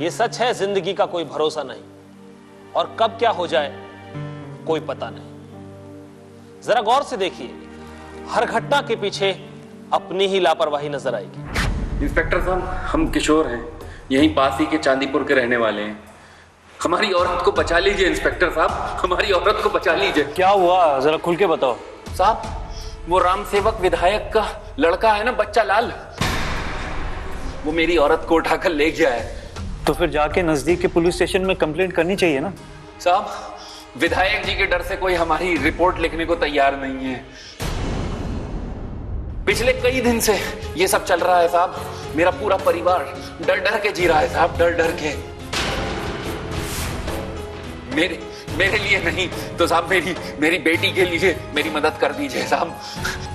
ये सच है, जिंदगी का कोई भरोसा नहीं और कब क्या हो जाए कोई पता नहीं। जरा गौर से देखिए, हर घटना के पीछे अपनी ही लापरवाही नजर आएगी। इंस्पेक्टर साहब, हम किशोर हैं, यहीं पास ही के चांदीपुर के रहने वाले हैं। हमारी औरत को बचा लीजिए इंस्पेक्टर साहब, हमारी औरत को बचा लीजिए। क्या हुआ, जरा खुल के बताओ। साहब, वो राम सेवक विधायक का लड़का है ना, बच्चा लाल, वो मेरी औरत को उठाकर ले गया है। तो फिर जाके नजदीक के पुलिस स्टेशन में कंप्लेंट करनी चाहिए ना। साहब, विधायक जी के डर से कोई हमारी रिपोर्ट लिखने को तैयार नहीं है। पिछले कई दिन से ये सब चल रहा है साहब। मेरा पूरा परिवार डर डर के जी रहा है साहब, डर डर के। मेरे लिए नहीं तो साहब मेरी बेटी के लिए मेरी मदद कर दीजिए साहब।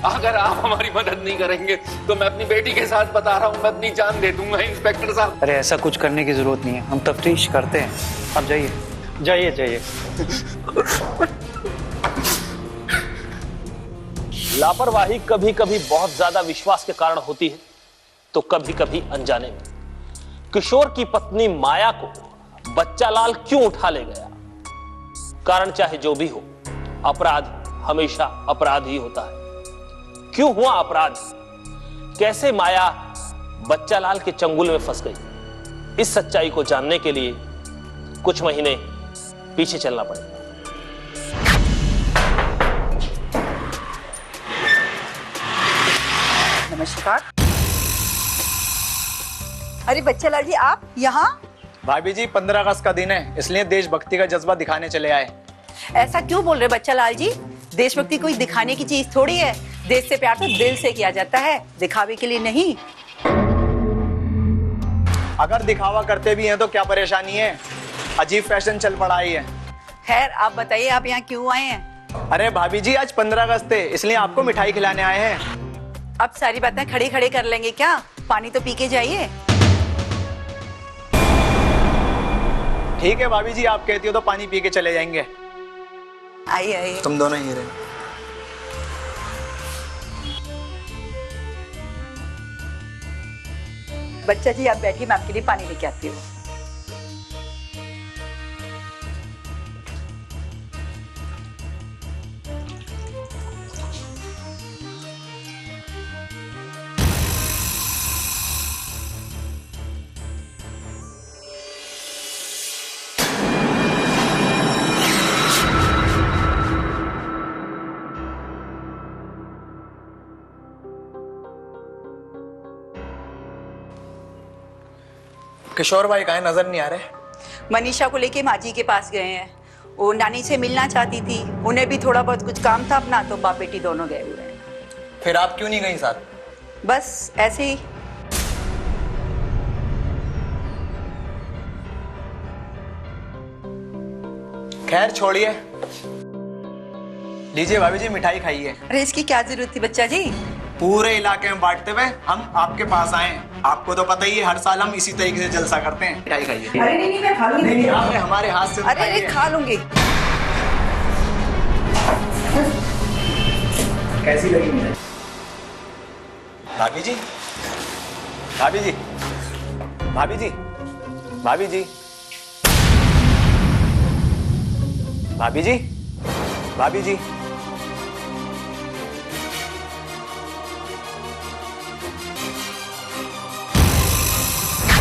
अगर आप हमारी मदद नहीं करेंगे तो मैं अपनी बेटी के साथ बता रहा हूं, मैं अपनी जान दे दूंगा इंस्पेक्टर साहब। अरे ऐसा कुछ करने की जरूरत नहीं है, हम तफ्तीश करते हैं। आप जाइए जाइए जाइए। लापरवाही कभी कभी बहुत ज्यादा विश्वास के कारण होती है तो कभी कभी अनजाने में। किशोर की पत्नी माया को बच्चा लाल क्यों उठा ले गया, कारण चाहे जो भी हो, अपराध हमेशा अपराध ही होता है। क्यों हुआ अपराध, कैसे माया बच्चा लाल के चंगुल में फंस गई, इस सच्चाई को जानने के लिए कुछ महीने पीछे चलना पड़ेगा। नमस्कार। अरे बच्चा लाल जी, आप यहाँ? भाभी जी, 15 अगस्त का दिन है, इसलिए देशभक्ति का जज्बा दिखाने चले आए। ऐसा क्यों बोल रहे बच्चा लाल जी? देशभक्ति कोई दिखाने की चीज थोड़ी है। देश से प्यार तो दिल से किया जाता है, दिखावे के लिए नहीं। अगर दिखावा करते भी हैं तो क्या परेशानी है, अजीब फैशन चल पड़ा है। खैर आप बताइए, आप यहाँ क्यों आए हैं? अरे भाभी जी, आज 15 अगस्त है, इसलिए आपको मिठाई खिलाने आए हैं। अब सारी बातें खड़े खड़े कर लेंगे क्या? पानी तो पी के जाइए। ठीक है भाभी जी, आप कहती हो तो पानी पी के चले जाएंगे। आइए आइए। तुम दोनों ही रहे। बच्चा जी आप बैठिए, मैं आपके लिए पानी लेके आती हूँ। किशोर भाई कहाँ नजर नहीं आ रहे? मनीषा को लेके माँ जी के पास गए हैं। वो नानी से मिलना चाहती थी, उन्हें भी थोड़ा बहुत कुछ काम था अपना, तो बाप बेटी दोनों गए हुए हैं। फिर आप क्यों नहीं गई साथ? बस ऐसे ही। खैर छोड़िए, लीजिए भाभी जी मिठाई खाइए। अरे इसकी क्या जरूरत थी बच्चा जी? पूरे इलाके में बांटते हुए हम आपके पास आए। आपको तो पता ही है, हर साल हम इसी तरीके से जलसा करते हैं। मिठाई खाइए। अरे नहीं मैं खा लूंगी। नहीं, आपने हमारे हाथ से अरे खा लूंगी। कैसी लगी मिठाई? भाभी जी, भाभी जी, भाभी जी, भाभी जी, भाभी जी, भाभी जी।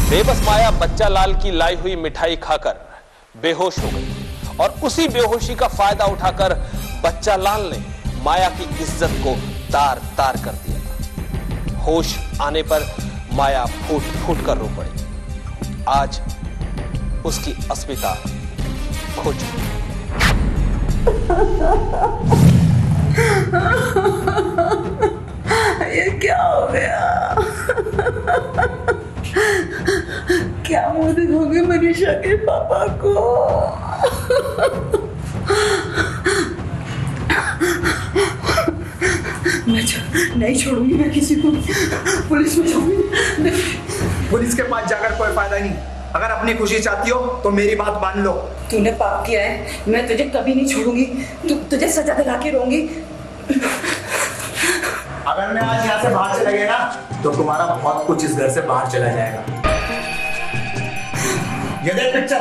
बेबस माया बच्चा लाल की लाई हुई मिठाई खाकर बेहोश हो गई और उसी बेहोशी का फायदा उठाकर बच्चा लाल ने माया की इज्जत को तार तार कर दिया। होश आने पर माया फूट फूट कर रो पड़ी। आज उसकी अस्मिता खो चुकी। ये क्या हो गया? क्या मुंह दिखोगे मनीषा के पापा को? मैं नहीं छोड़ूंगी मैं किसी को। पुलिस में जाऊंगी। पुलिस के पास जाकर कोई फायदा नहीं। अगर अपनी खुशी चाहती हो तो मेरी बात मान लो। तूने पाप किया है, मैं तुझे कभी नहीं छोड़ूंगी। तुझे सजा दिला के रहूंगी। अगर मैं आज यहाँ से बाहर चला गया ना तो तुम्हारा बहुत कुछ इस घर से बाहर चला जाएगा। ये देख पिक्चर।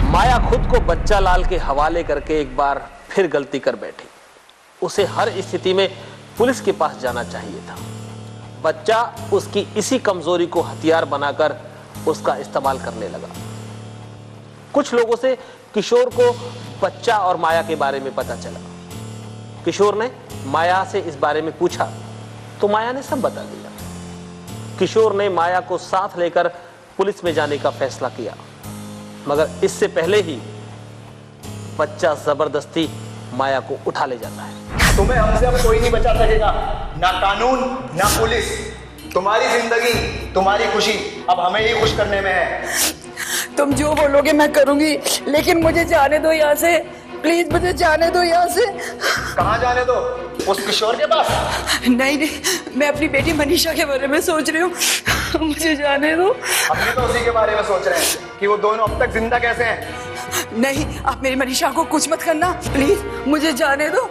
माया खुद को बच्चा लाल के हवाले करके एक बार फिर गलती कर बैठी। उसे हर स्थिति में पुलिस के पास जाना चाहिए था। बच्चा उसकी इसी कमजोरी को हथियार बनाकर उसका इस्तेमाल करने लगा। कुछ लोगों से किशोर को बच्चा और माया के बारे में पता चला। किशोर ने माया से इस बारे में पूछा तो माया ने सब बता दिया। किशोर ने माया को साथ लेकर पुलिस में जाने का फैसला किया, मगर इससे पहले ही बच्चा जबरदस्ती माया को उठा ले जाता है। तुम्हें हमसे अब कोई नहीं बचा सकेगा, ना कानून ना पुलिस। तुम्हारी जिंदगी, तुम्हारी खुशी अब हमें ही खुश करने में है। तुम जो बोलोगे मैं करूंगी, लेकिन मुझे जाने दो यहाँ से। प्लीज मुझे जाने दो यहाँ से। कहाँ जाने दो? उस किशोर के पास? नहीं नहीं, मैं अपनी बेटी मनीषा के बारे में सोच रही हूँ। मुझे जाने दो। हम भी तो उसी के बारे में सोच रहे हैं कि वो दोनों अब तक जिंदा कैसे हैं। नहीं, आप मेरी मनीषा को कुछ मत करना, प्लीज मुझे जाने दो।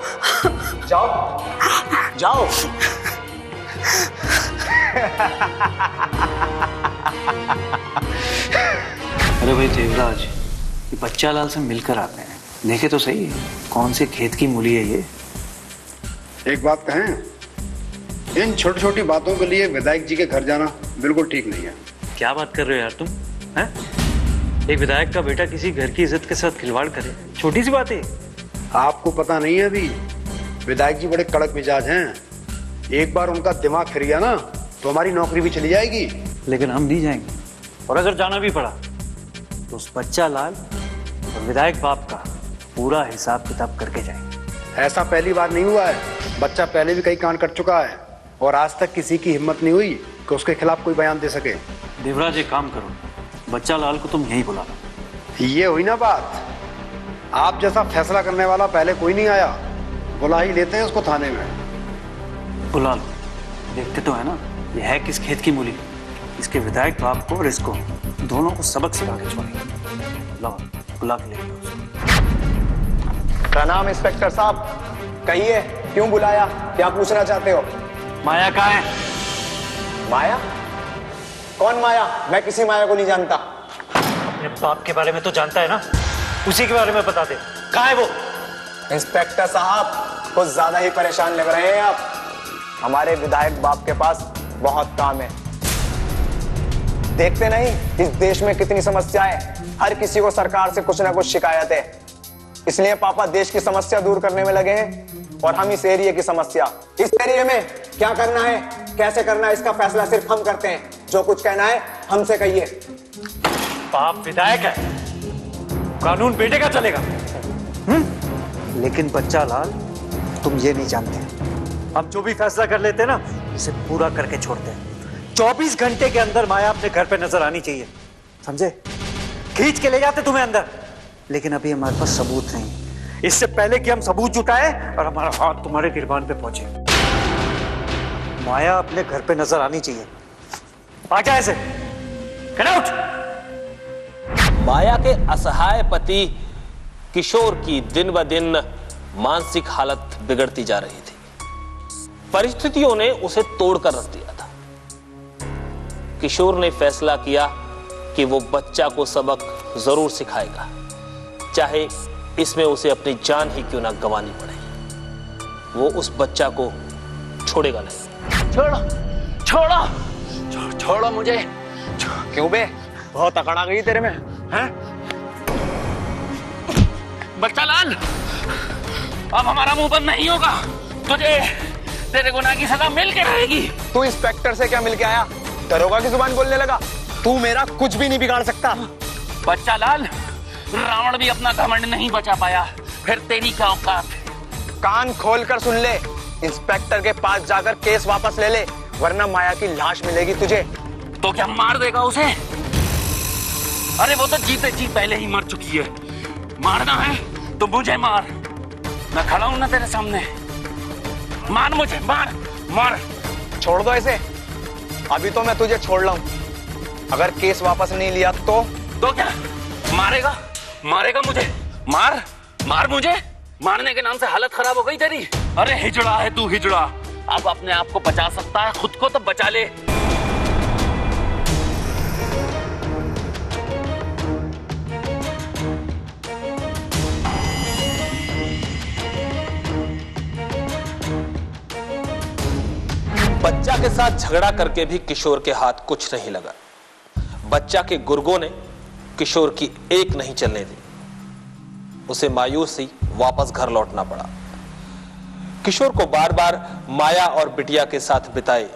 जाओ जाओ। अरे भाई देवराज, ये बच्चा लाल से मिलकर आते हैं, देखे तो सही कौन से खेत की मूली है ये। एक बात कहें, इन छोटी छोटी बातों के लिए विधायक जी के घर जाना बिल्कुल ठीक नहीं है। क्या बात कर रहे हो यार तुम, हैं? एक विधायक का बेटा किसी घर की इज्जत के साथ खिलवाड़ करे, छोटी सी बात है। आपको पता नहीं है अभी, विधायक जी बड़े कड़क मिजाज हैं। एक बार उनका दिमाग फिर गया ना तो हमारी नौकरी भी चली जाएगी। लेकिन हम नहीं जाएंगे, और अगर जाना भी पड़ा तो उस बच्चा लाल और विधायक बाप का पूरा हिसाब किताब करके जाएंगे। ऐसा पहली बार नहीं हुआ है, बच्चा पहले भी कई कांड कर चुका है और आज तक किसी की हिम्मत नहीं हुई कि उसके खिलाफ कोई बयान दे सके। देवराज एक काम करो, बच्चा लाल को तुम यहीं बुला लो। ये हुई ना बात। आप जैसा फैसला करने वाला पहले कोई नहीं आया, बुला ही लेते हैं उसको थाने में। बुला लो, देखते तो है ना ये है किस खेत की मूली। इसके विधायक बाप को और इसको दोनों को सबक सिखा के छोड़ेंगे। लाओ बुला के ले लो उसको। प्रणाम इंस्पेक्टर साहब, कहिए क्यों बुलाया, क्या पूछना चाहते हो? माया कहाँ है? माया? कौन माया? मैं किसी माया को नहीं जानता। अपने बाप के बारे में तो जानता है ना, उसी के बारे में बता दे, कहाँ है वो? इंस्पेक्टर साहब, कुछ ज्यादा ही परेशान लग रहे हैं आप। हमारे विधायक बाप के पास बहुत काम है। देखते नहीं इस देश में कितनी समस्याएं, हर किसी को सरकार से कुछ ना कुछ शिकायत है। इसलिए पापा देश की समस्या दूर करने में लगे हैं और हम इस एरिया की समस्या। इस एरिया में क्या करना है, कैसे करना है, इसका फैसला सिर्फ हम करते हैं। जो कुछ कहना है हमसे कहिए। बाप विधायक है, कानून बेटे का चलेगा। लेकिन बच्चा लाल, तुम ये नहीं जानते, हम जो भी फैसला कर लेते हैं ना इसे पूरा करके छोड़ते हैं। 24 घंटे के अंदर माया अपने घर पे नजर आनी चाहिए, समझे? खींच के ले जाते तुम्हें अंदर, लेकिन अभी हमारे पास सबूत नहीं। इससे पहले कि हम सबूत जुटाए और हमारा हाथ तुम्हारे गिरबान पे पहुंचे, माया अपने घर पे नजर आनी चाहिए। आ जाए ऐसे, गेट आउट। माया के असहाय पति किशोर की दिन ब दिन मानसिक हालत बिगड़ती जा रही थी। परिस्थितियों ने उसे तोड़कर रख दिया था। किशोर ने फैसला किया कि वो बच्चा को सबक जरूर सिखाएगा, चाहे इसमें उसे अपनी जान ही क्यों ना गंवानी पड़े। वो उस बच्चा को छोड़ेगा नहीं। छोड़ो छोड़ो छोड़ो मुझे। क्यों बे, बहुत अकड़ आ गई तेरे में, हैं? बच्चा लाल, अब हमारा मुंह बंद नहीं होगा। तुझे तेरे गुनाह की सजा मिल के रहेगी। तू इंस्पेक्टर से क्या मिल के आया? दरोगा की जुबान बोलने लगा। तू मेरा कुछ भी नहीं बिगाड़ सकता। बच्चा लाल, रावण भी अपना घमंड नहीं बचा पाया, फिर तेरी क्या औकात? कान खोल कर सुन ले, इंस्पेक्टर के पास जाकर केस वापस ले ले, वरना माया की लाश मिलेगी तुझे। तो क्या मार देगा उसे? अरे वो तो जीते जी पहले ही मर चुकी है। मारना है तो मुझे मार, मैं खड़ा हूं ना तेरे सामने, मार मुझे, मार मार। छोड़ दो इसे, अभी तो मैं तुझे छोड़ रहा हूं, अगर केस वापस नहीं लिया तो क्या मारेगा? मारेगा मुझे? मार मार मुझे। मारने के नाम से हालत खराब हो गई तेरी। अरे हिजड़ा है तू, हिजड़ा। अब अपने आप को बचा सकता है, खुद को तो बचा ले। बच्चा के साथ झगड़ा करके भी किशोर के हाथ कुछ नहीं लगा। बच्चा के गुर्गों ने किशोर की एक नहीं चलने दी। उसे मायूस ही वापस घर लौटना पड़ा। किशोर को बार बार माया और बिटिया के साथ बिताए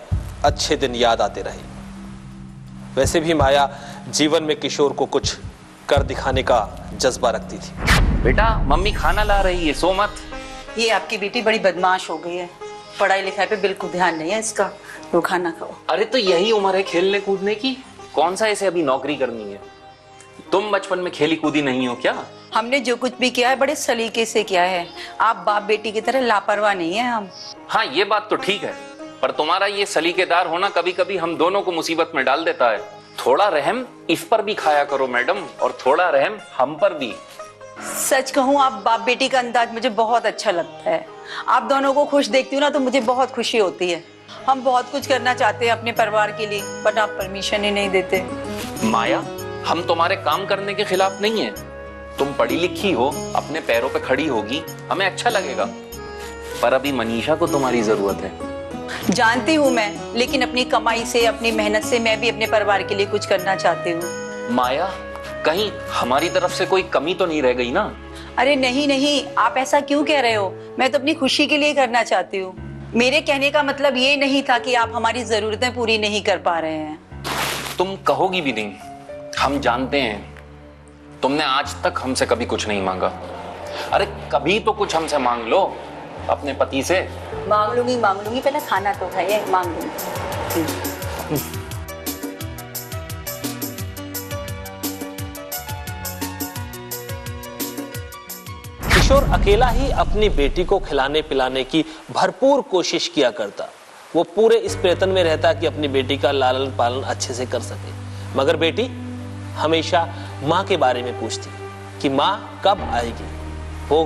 अच्छे दिन याद आते रहे। वैसे भी माया जीवन में किशोर को कुछ कर दिखाने का जज्बा रखती थी। बेटा मम्मी खाना ला रही है, सो मत। ये आपकी बेटी बड़ी बदमाश हो गई है, पढ़ाई लिखाई पे बिल्कुल ध्यान नहीं है इसका। तो खाना खाओ। अरे तो यही उम्र है खेलने कूदने की, कौन सा इसे अभी नौकरी करनी है? तुम बचपन में खेली कूदी नहीं हो क्या? हमने जो कुछ भी किया है बड़े सलीके से किया है। आप बाप बेटी की तरह लापरवाह नहीं है हम। हाँ ये बात तो ठीक है, पर तुम्हारा ये सलीकेदार होना कभी कभी हम दोनों को मुसीबत में डाल देता है। थोड़ा रहम इस पर भी खाया करो मैडम, और थोड़ा रहम हम पर भी। सच कहूँ आप बाप बेटी का अंदाज मुझे बहुत अच्छा लगता है। आप दोनों को खुश देखती हूँ ना तो मुझे बहुत खुशी होती है। हम बहुत कुछ करना चाहते हैं अपने परिवार के लिए, बट आप परमिशन ही नहीं देते। माया हम तुम्हारे काम करने के खिलाफ नहीं है। तुम पढ़ी लिखी हो, अपने पैरों पे खड़ी होगी, हमें अच्छा लगेगा। पर अभी मनीषा को तुम्हारी जरूरत है। जानती हूँ मैं, लेकिन अपनी कमाई से, अपनी मेहनत से मैं भी अपने परिवार के लिए कुछ करना चाहती हूँ। माया कहीं हमारी तरफ से कोई कमी तो नहीं रह गई ना? अरे नहीं नहीं, आप ऐसा क्यों कह रहे हो? मैं तो अपनी खुशी के लिए करना चाहती हूँ। मेरे कहने का मतलब ये नहीं था कि आप हमारी जरूरतें पूरी नहीं कर पा रहे हैं। तुम कहोगी भी नहीं, हम जानते हैं। तुमने आज तक हमसे कभी कुछ नहीं मांगा। अरे कभी तो कुछ हमसे मांग लो, अपने पति से। मांग लूंगी, पहले खाना तो खाइए, मांग लूंगी। किशोर अकेला ही अपनी बेटी को खिलाने पिलाने की भरपूर कोशिश किया करता। वो पूरे इस प्रयत्न में रहता कि अपनी बेटी का लालन पालन अच्छे से कर सके, मगर बेटी हमेशा माँ के बारे में पूछती कि माँ कब आएगी। वो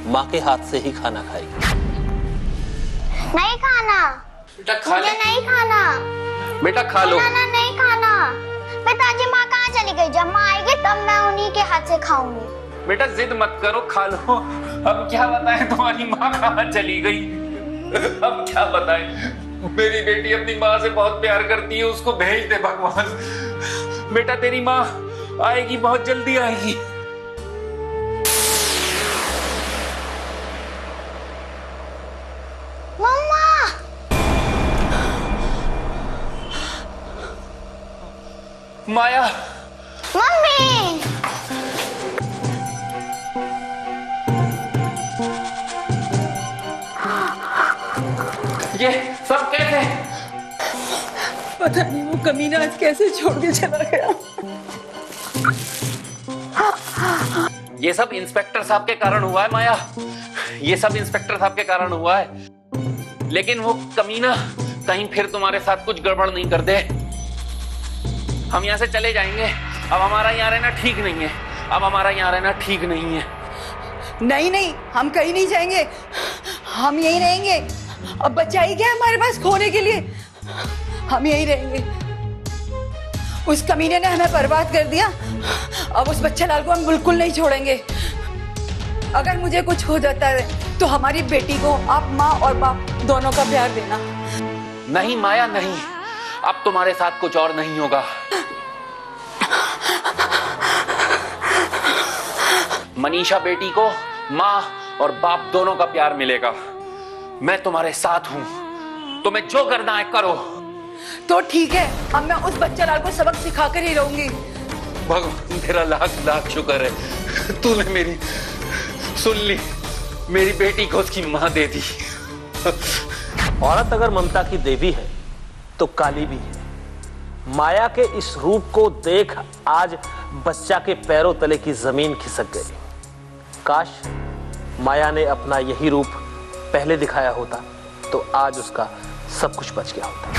माँ के हाथ से ही खाना खाएगी। नहीं खाना बेटा, खा ले। नहीं खाना बेटा खा लो। नहीं खाना। पिताजी माँ कहाँ चली गई? जब माँ आएगी तब मैं उन्हीं के हाथ से खाऊंगी। बेटा जिद मत करो, खा लो। अब क्या बताएं तुम्हारी माँ कहाँ चली गई? अब क्या बताएं? मेरी बेटी अपनी माँ से बहुत प्यार करती है, उसको भेज दे भगवान। बेटा तेरी माँ आएगी, बहुत जल्दी आएगी। मम्मा, माया, मम्मी, ये सब कैसे? पता नहीं वो कमीना आज कैसे छोड़ के चला गया। ये सब इंस्पेक्टर साहब के कारण हुआ है माया, ये सब इंस्पेक्टर साहब के कारण हुआ है। लेकिन वो कमीना कहीं फिर तुम्हारे साथ कुछ गड़बड़ नहीं कर दे। हम यहाँ से चले जाएंगे। अब हमारा यहाँ रहना ठीक नहीं है। अब हमारा यहाँ रहना ठीक नहीं है। नहीं नहीं, हम कहीं नहीं जाएंगे, हम यहीं रहेंगे। अब बच्चा ही क्या है हमारे पास खोने के लिए? हम यहीं रहेंगे। उस कमीने ने हमें बर्बाद कर दिया, अब उस बच्चे लाल को हम बिल्कुल नहीं छोड़ेंगे। अगर मुझे कुछ हो जाता है तो हमारी बेटी को आप माँ और बाप दोनों का प्यार देना। नहीं माया नहीं, अब तुम्हारे साथ कुछ और नहीं होगा। मनीषा बेटी को माँ और बाप दोनों का प्यार मिलेगा। मैं तुम्हारे साथ हूं, तुम्हें जो करना है करो। तो ठीक है, अब मैं उस बच्चा लाल को सबक सिखाकर ही रहूंगी। भगवान तेरा लाख लाख शुक्र है, तूने मेरी सुन ली। मेरी बेटी को उसकी माँ दे दी। औरत अगर ममता की देवी है तो काली भी है। माया के इस रूप को देख आज बच्चा के पैरों तले की जमीन खिसक गई। काश माया ने अपना यही रूप पहले दिखाया होता तो आज उसका सब कुछ बच गया होता।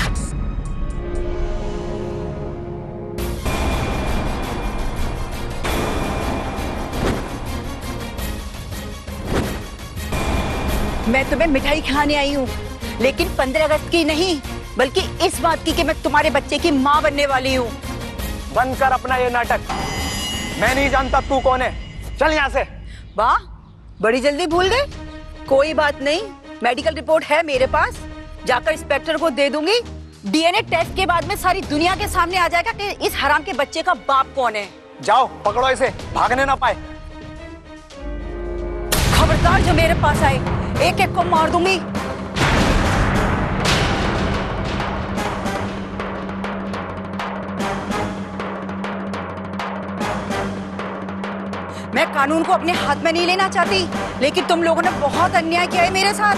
मैं तुम्हें मिठाई खाने आई हूँ, लेकिन 15 अगस्त की नहीं, बल्कि इस बात की कि मैं तुम्हारे बच्चे की माँ बनने वाली हूँ। बंद कर अपना ये नाटक। मैं नहीं जानता तू कौन है, चल यहाँ से। वाह, बड़ी जल्दी भूल गए। कोई बात नहीं, मेडिकल रिपोर्ट है मेरे पास, जाकर इंस्पेक्टर को दे दूंगी। डीएनए टेस्ट के बाद में सारी दुनिया के सामने आ जाएगा कि इस हराम के बच्चे का बाप कौन है। जाओ पकड़ो इसे, भागने ना पाए। खबरदार जो मेरे पास आए, एक एक को मार दूंगी। मैं कानून को अपने हाथ में नहीं लेना चाहती, लेकिन तुम लोगों ने बहुत अन्याय किया है मेरे साथ।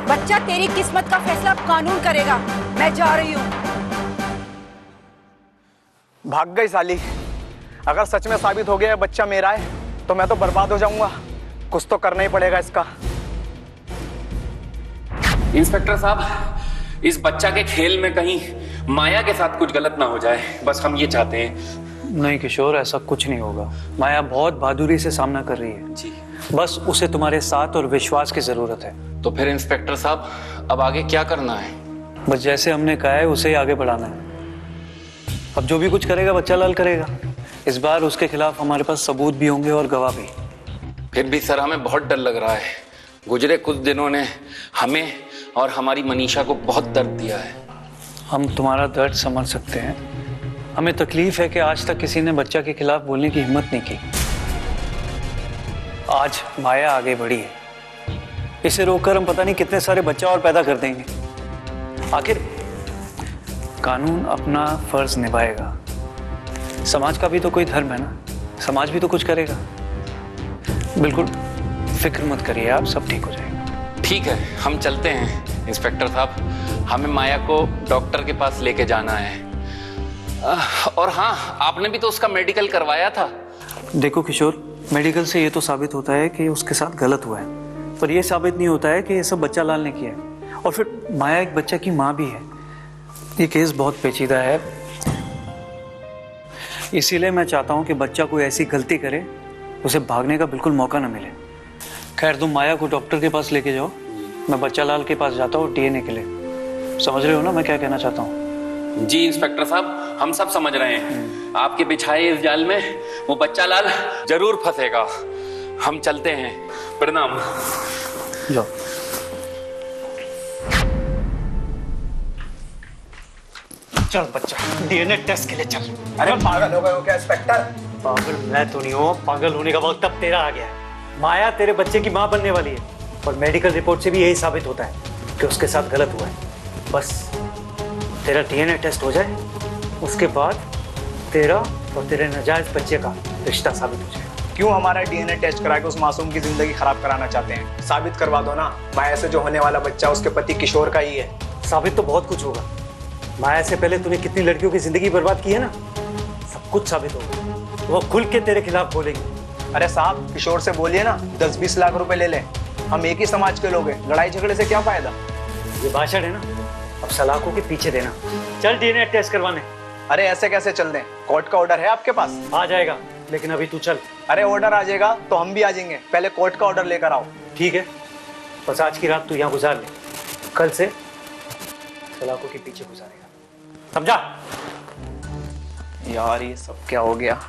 बच्चा, तेरी किस्मत का फैसला कानून करेगा। मैं जा रही हूँ। भाग गई साली। अगर सच में साबित हो गया बच्चा मेरा है तो मैं तो बर्बाद हो जाऊंगा। कुछ तो करना ही पड़ेगा इसका। इंस्पेक्टर साहब, इस बच्चा के खेल में कहीं माया के साथ कुछ गलत ना हो जाए, बस हम ये चाहते हैं। नहीं किशोर, ऐसा कुछ नहीं होगा। माया बहुत बहादुरी से सामना कर रही है जी। बस उसे तुम्हारे साथ और विश्वास की जरूरत है। तो फिर इंस्पेक्टर साहब, अब आगे क्या करना है? बस जैसे हमने कहा है उसे ही आगे बढ़ाना है। अब जो भी कुछ करेगा बच्चा लाल करेगा। इस बार उसके खिलाफ हमारे पास सबूत भी होंगे और गवाह भी। फिर भी सर, हमें बहुत डर लग रहा है। गुजरे कुछ दिनों ने हमें और हमारी मनीषा को बहुत दर्द दिया है। हम तुम्हारा दर्द समझ सकते हैं। हमें तकलीफ है कि आज तक किसी ने बच्चा के खिलाफ बोलने की हिम्मत नहीं की। आज माया आगे बढ़ी है, इसे रोककर हम पता नहीं कितने सारे बच्चा और पैदा कर देंगे। आखिर कानून अपना फर्ज निभाएगा। समाज का भी तो कोई धर्म है ना, समाज भी तो कुछ करेगा। बिल्कुल फिक्र मत करिए आप, सब ठीक हो जाएगा। ठीक है, हम चलते हैं इंस्पेक्टर साहब। हमें माया को डॉक्टर के पास लेके जाना है। और हाँ, आपने भी तो उसका मेडिकल करवाया था। देखो किशोर, मेडिकल से ये तो साबित होता है कि उसके साथ गलत हुआ है, पर यह साबित नहीं होता है कि ये सब बच्चा लाल ने किया है। और फिर माया एक बच्चा की माँ भी है। ये केस बहुत पेचीदा है, इसीलिए मैं चाहता हूँ कि बच्चा कोई ऐसी गलती करे उसे भागने का बिल्कुल मौका ना मिले। खैर, तुम माया को डॉक्टर के पास लेके जाओ, मैं बच्चा लाल के पास जाता हूँ डीएनए के लिए। समझ रहे हो ना मैं क्या कहना चाहता हूँ? जी इंस्पेक्टर साहब, हम सब समझ रहे हैं। आपके बिछाए इस जाल में वो बच्चा लाल जरूर फंसेगा। हम चलते हैं। प्रणाम। जाओ। चल बच्चा, डीएनए टेस्ट के लिए चल। अरे पागल हो गए हो क्या इंस्पेक्टर? पागल मैं तो नहीं हूँ, पागल होने का वक्त अब तेरा आ गया है। माया तेरे बच्चे की माँ बनने वाली है और मेडिकल रिपोर्ट से भी यही साबित होता है कि उसके साथ गलत हुआ है। बस तेरा डीएनए टेस्ट हो जाए, उसके बाद तेरा और तेरे नाजायज बच्चे का रिश्ता साबित हो जाए। क्यों हमारा डीएनए टेस्ट करा के उस मासूम की जिंदगी खराब कराना चाहते हैं? साबित करवा दो ना, माया से जो होने वाला बच्चा उसके पति किशोर का ही है। साबित तो बहुत कुछ होगा। माया से पहले तूने कितनी लड़कियों की जिंदगी बर्बाद की है ना, सब कुछ साबित होगा। वो खुल के तेरे खिलाफ बोलेंगे। अरे साहब, किशोर से बोलिए ना 10-20 लाख रुपए ले लें। हम एक ही समाज के लोग हैं, लड़ाई झगड़े से क्या फायदा? ये भाषण है ना, अब सलाखों के पीछे देना। चल डीएनए टेस्ट करवाने। अरे ऐसे कैसे चल दें? कोर्ट का ऑर्डर है आपके पास? आ जाएगा, लेकिन अभी तू चल। अरे ऑर्डर आ जाएगा तो हम भी आ जाएंगे, पहले कोर्ट का ऑर्डर लेकर आओ। ठीक है, बस आज की रात तू यहाँ गुजार ले, कल से सलाखों के पीछे गुजारेगा, समझा? यार ये सब क्या हो गया?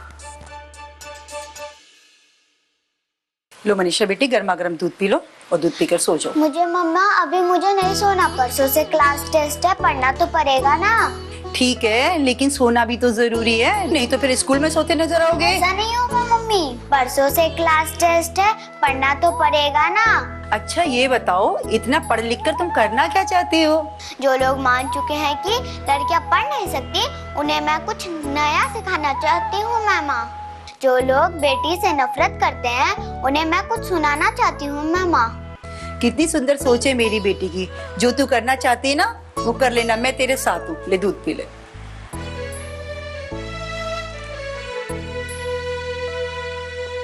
लो मनीषा बेटी, गर्मा गर्म दूध पी लो और दूध पीकर सो जाओ। मुझे मम्मा, अभी मुझे नहीं सोना, परसों से क्लास टेस्ट है, पढ़ना तो पड़ेगा ना। ठीक है, लेकिन सोना भी तो जरूरी है, नहीं तो फिर स्कूल में सोते नजर आओगे। ऐसा नहीं होगा मम्मी, परसों से क्लास टेस्ट है, पढ़ना तो पड़ेगा ना। अच्छा ये बताओ, इतना पढ़ लिख कर तुम करना क्या चाहती हो? जो लोग मान चुके हैं कि लड़कियां पढ़ नहीं सकती, उन्हें मैं कुछ नया सिखाना चाहती हूँ मामा। जो लोग बेटी से नफरत करते हैं, उन्हें मैं कुछ सुनाना चाहती हूँ मामा। कितनी सुंदर सोच है मेरी बेटी की। जो तू करना चाहती है ना वो कर लेना, मैं तेरे साथ हूँ। ले दूध पी ले।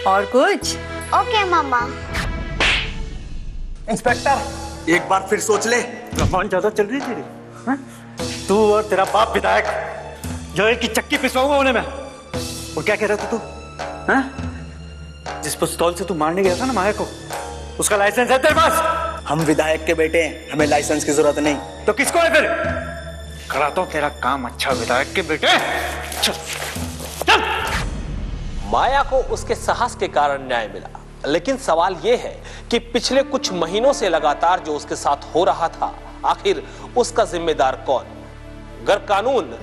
और कुछ? ओके मामा। इंस्पेक्टर एक बार फिर सोच ले। जबान ज्यादा चल रही तेरी, हाँ? तू और तेरा बाप विधायक जो एक की चक्की पिसवाऊंगा उन्हें मैं। और क्या कह रहा था तू, हाँ? जिस पिस्तौल से तू मारने गया था ना माया को, उसका लाइसेंस है तेरे पास? हम विधायक के बेटे हैं, हमें लाइसेंस की जरूरत नहीं। तो किसको है फिर? कराता हूं तेरा काम अच्छा विधायक के बेटे। चल चल। माया को उसके साहस के कारण न्याय मिला, लेकिन सवाल यह है कि पिछले कुछ महीनों से लगातार जो उसके साथ हो रहा था, आखिर उसका जिम्मेदार कौन? अगर कानून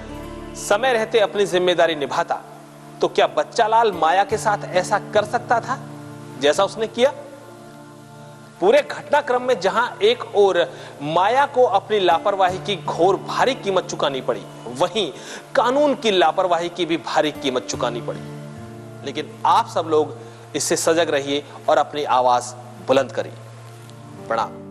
समय रहते अपनी जिम्मेदारी निभाता तो क्या बच्चालाल माया के साथ ऐसा कर सकता था जैसा उसने किया? पूरे घटनाक्रम में जहां एक ओर माया को अपनी लापरवाही की घोर भारी कीमत चुकानी पड़ी, वहीं कानून की लापरवाही की भी भारी कीमत चुकानी पड़ी। लेकिन आप सब लोग इससे सजग रहिए और अपनी आवाज बुलंद करिए। प्रणाम।